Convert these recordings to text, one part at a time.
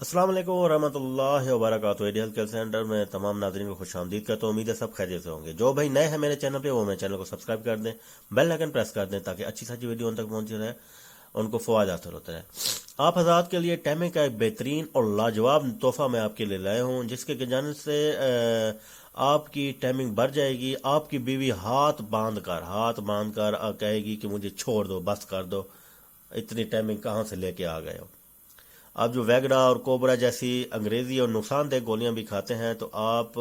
अस्सलाम वालेकुम वरहमत llahi वबरकातुहू। एडी हेल्थ केयर सेंटर में तमाम नाज़रीन को खुश आमदीद करता हूँ। उम्मीद है सब खैरियत से होंगे। जो भाई नए हैं मेरे चैनल पे वो मेरे चैनल को सब्सक्राइब कर दें, बेल आइकन प्रेस कर दें ताकि अच्छी अच्छी वीडियो उन तक पहुंचती रहे, उनको फ़वाद हासिल होता रहे। आप हज़रात के लिए टैमिंग का एक बेहतरीन और लाजवाब तोहफा मैं आपके लिए लाया हूँ, जिसके की जानिब से आपकी टैमिंग बढ़ जाएगी। आपकी बीवी हाथ बांध कर कहेगी कि मुझे छोड़ दो, बस कर दो, इतनी टैमिंग कहाँ से लेके आ गए हो। आप जो वैगरा और कोबरा जैसी अंग्रेजी और नुकसानदेह गोलियां भी खाते हैं तो आप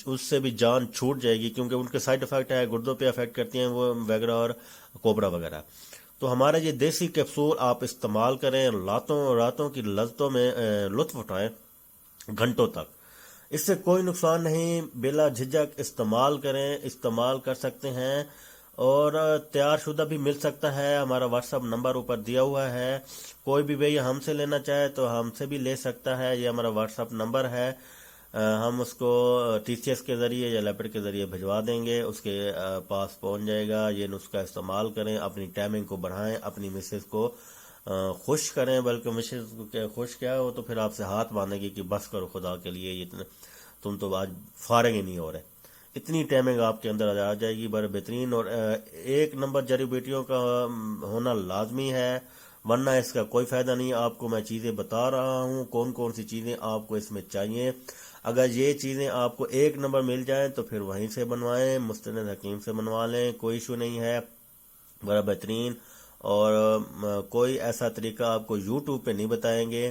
उससे भी जान छूट जाएगी, क्योंकि उनके साइड इफेक्ट है, गुर्दों पे अफेक्ट करती हैं वो वैगरा और कोबरा वगैरह। तो हमारा ये देसी कैप्सूल आप इस्तेमाल करें, रातों रातों की लज्जतों में लुत्फ उठाएं घंटों तक। इससे कोई नुकसान नहीं, बिला झिझक इस्तेमाल करें, इस्तेमाल कर सकते हैं। और तैयार शुदा भी मिल सकता है। हमारा व्हाट्सअप नंबर ऊपर दिया हुआ है। कोई भी भैया हमसे लेना चाहे तो हमसे भी ले सकता है। ये हमारा व्हाट्सअप नंबर है। हम उसको टीसीएस के ज़रिए या लैपटॉप के ज़रिए भिजवा देंगे, उसके पास पहुंच जाएगा। ये नुस्खा इस्तेमाल करें, अपनी टाइमिंग को बढ़ाएं, अपनी मिसेज को खुश करें। बल्कि मिसेज को क्या खुश क्या हो तो फिर आपसे हाथ बांधेगी कि बस करो खुदा के लिए, इतने तुम तो आज फारग ही नहीं हो रहे। इतनी टाइमिंग आपके अंदर आ जाएगी। बड़े बेहतरीन और एक नंबर जड़ी बूटियों का होना लाजमी है, वरना इसका कोई फायदा नहीं। आपको मैं चीज़ें बता रहा हूँ कौन कौन सी चीज़ें आपको इसमें चाहिए। अगर ये चीज़ें आपको एक नंबर मिल जाएं तो फिर वहीं से बनवाएं, मुस्तनद हकीम से बनवा लें, कोई इशू नहीं है। बड़ा बेहतरीन। और कोई ऐसा तरीका आपको यूट्यूब पे नहीं बताएंगे।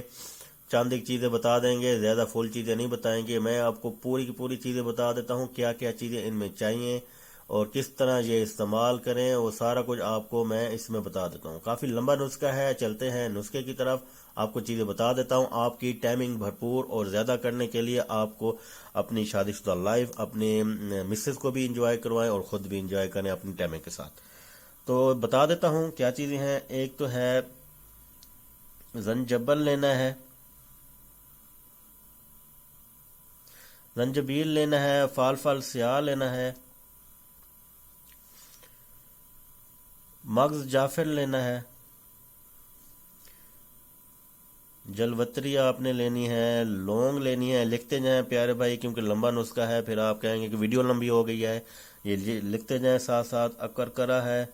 चंद एक चीज़ें बता देंगे, ज़्यादा फुल चीज़ें नहीं बताएंगे। मैं आपको पूरी की पूरी चीज़ें बता देता हूँ, क्या क्या चीज़ें इनमें चाहिए और किस तरह ये इस्तेमाल करें, वो सारा कुछ आपको मैं इसमें बता देता हूँ। काफ़ी लंबा नुस्खा है, चलते हैं नुस्खे की तरफ। आपको चीज़ें बता देता हूँ। आपकी टाइमिंग भरपूर और ज़्यादा करने के लिए आपको अपनी शादीशुदा लाइफ, अपने मिसेस को भी इंजॉय करवाएं और ख़ुद भी इंजॉय करें अपनी टाइमिंग के साथ। तो बता देता हूँ क्या चीज़ें हैं। एक तो है जंजबल लेना है, जंजबील लेना है, फाल फाल स्याह लेना है, मग्ज जाफर लेना है, जलवतरी आपने लेनी है, लौंग लेनी है। लिखते जाएं प्यारे भाई, क्योंकि लंबा नुस्खा है, फिर आप कहेंगे कि वीडियो लंबी हो गई है। ये लिखते जाएं साथ साथ। अकरकरा है,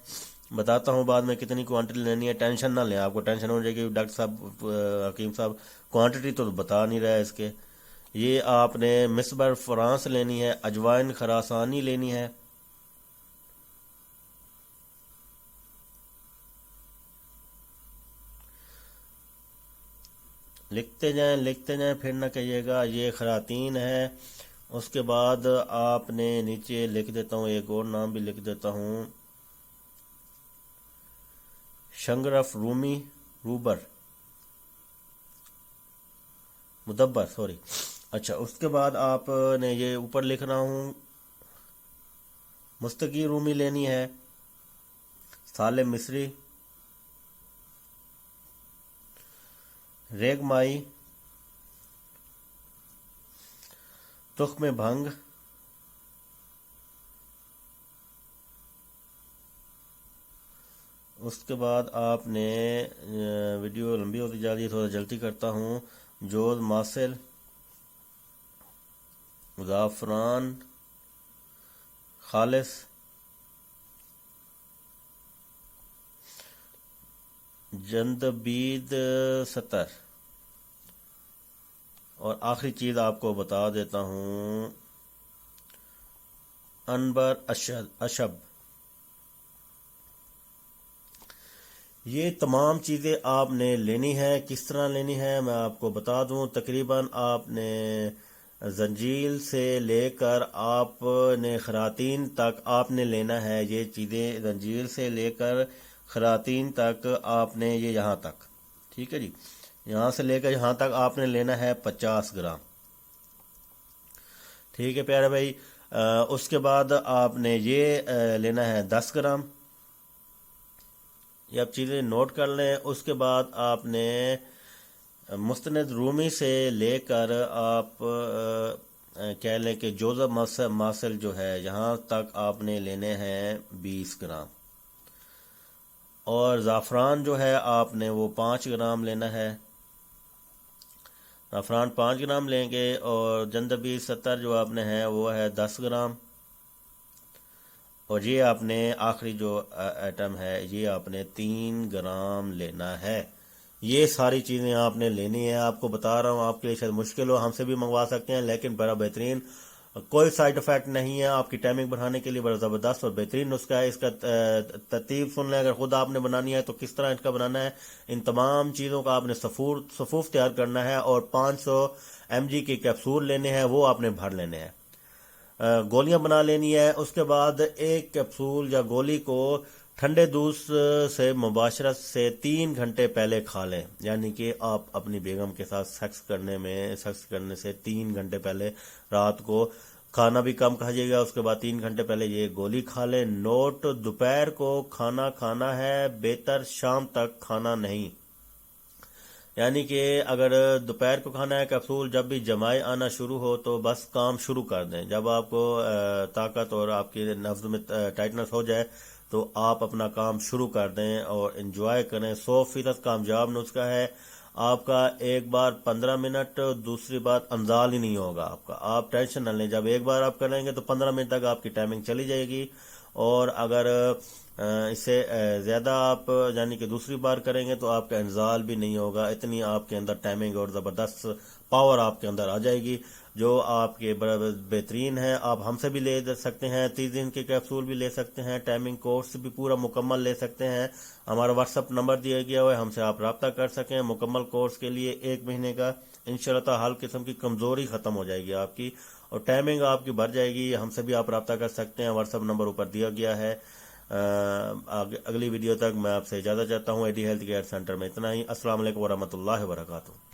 बताता हूँ बाद में कितनी क्वांटिटी लेनी है। टेंशन ना लें, आपको टेंशन हो जाएगी डॉक्टर साहब, हकीम साहब क्वांटिटी तो बता नहीं रहा है इसके। ये आपने मिसबर फ्रांस लेनी है, अजवाइन खरासानी लेनी है। लिखते जाएं फिर ना कहिएगा। ये खरातीन है। उसके बाद आपने नीचे लिख देता हूँ, एक और नाम भी लिख देता हूँ, शंगरफ रूमी, रूबर, मुदब्बर, सॉरी। अच्छा, उसके बाद आपने ये ऊपर लिख रहा हूँ, मुस्तकी रूमी लेनी है, साले मिस्री, रेगमाई, तुख्म भंग, उसके बाद आपने वीडियो लंबी होती जा रही है, थोड़ा जल्दी करता हूँ, जोज मासिल, ज़ाफ़रान खालिस, जंदबीद सतर, और आखिरी चीज़ आपको बता देता हूँ, अनबर अशब। ये तमाम चीज़ें आपने लेनी है। किस तरह लेनी है मैं आपको बता दूं। तकरीबन आपने जंजील से लेकर आपने खरातीन तक आपने लेना है ये चीज़ें। जंजील से लेकर खरातीन तक आपने ये यहाँ तक, ठीक है जी, यहाँ से लेकर यहाँ तक आपने लेना है 50 ग्राम। ठीक है प्यारे भाई। उसके बाद आपने ये लेना है 10 ग्राम। ये आप चीज़ें नोट कर लें। उसके बाद आपने मुस्तनद रूमी से लेकर आप कह लें कि जोज़ब मासल जो है यहाँ तक आपने लेने हैं 20 ग्राम। और ज़ाफ़रान जो है आपने वो 5 ग्राम लेना है। زعفران 5 گرام لیں گے، اور جنزبیل 70 جو آپ نے ہے وہ ہے 10 گرام، اور یہ آپ نے آخری جو آئٹم ہے یہ آپ نے 3 گرام لینا ہے۔ یہ ساری چیزیں آپ نے لینی ہے، آپ کو بتا رہا ہوں، آپ کے لیے شاید مشکل ہو، ہم سے بھی منگوا سکتے ہیں، لیکن بڑا بہترین، کوئی سائیڈ افیکٹ نہیں ہے، آپ کی ٹائمنگ بڑھانے کے لیے بڑا زبردست اور بہترین نسخہ ہے۔ اس کا ترتیب سن لیں، اگر خود آپ نے بنانی ہے تو کس طرح اس کا بنانا ہے۔ ان تمام چیزوں کا آپ نے صفوف تیار کرنا ہے، اور 500 mg کے کیپسول لینے ہیں، وہ آپ نے بھر لینے ہیں۔ گولیاں بنا لینی ہے۔ اس کے بعد ایک کیپسول یا گولی کو ٹھنڈے دودھ سے مباشرت سے 3 گھنٹے پہلے کھا لیں، یعنی کہ آپ اپنی بیگم کے ساتھ سیکس کرنے سے 3 گھنٹے پہلے رات کو، کھانا بھی کم کھائیے گا، اس کے بعد 3 گھنٹے پہلے یہ گولی کھا لیں۔ نوٹ: دوپہر کو کھانا کھانا ہے، بہتر شام تک کھانا نہیں، یعنی کہ اگر دوپہر کو کھانا ہے کیپسول، جب بھی جمائے آنا شروع ہو تو بس کام شروع کر دیں۔ جب آپ کو طاقت اور آپ کی نفس میں ٹائٹنس ہو جائے تو آپ اپنا کام شروع کر دیں اور انجوائے کریں۔ 100% کامیاب نسخہ ہے۔ آپ کا ایک بار 15 منٹ، دوسری بات انزال ہی نہیں ہوگا آپ کا، آپ ٹینشن نہ لیں، جب ایک بار آپ کریں گے تو 15 منٹ تک آپ کی ٹائمنگ چلی جائے گی، اور اگر اس سے زیادہ آپ یعنی کہ دوسری بار کریں گے تو آپ کا انزال بھی نہیں ہوگا، اتنی آپ کے اندر ٹائمنگ اور زبردست پاور آپ کے اندر آ جائے گی، جو آپ کے بہترین ہے۔ آپ ہم سے بھی لے سکتے ہیں، 30 دن کے کیپسول بھی لے سکتے ہیں، ٹائمنگ کورس بھی پورا مکمل لے سکتے ہیں۔ ہمارا واٹس ایپ نمبر دیا گیا ہوا ہے، ہم سے آپ رابطہ کر سکیں۔ مکمل کورس کے لیے 1 مہینے کا انشاءاللہ ہر قسم کی کمزوری ختم ہو جائے گی آپ کی، اور ٹائمنگ آپ کی بڑھ جائے گی۔ ہم سے بھی آپ رابطہ کر سکتے ہیں، واٹس ایپ نمبر اوپر دیا گیا ہے۔ اگلی ویڈیو تک میں آپ سے اجازت چاہتا ہوں۔ ایڈی ہیلتھ کیئر سینٹر میں اتنا ہی۔ السلام علیکم ورحمۃ اللہ وبرکاتہ۔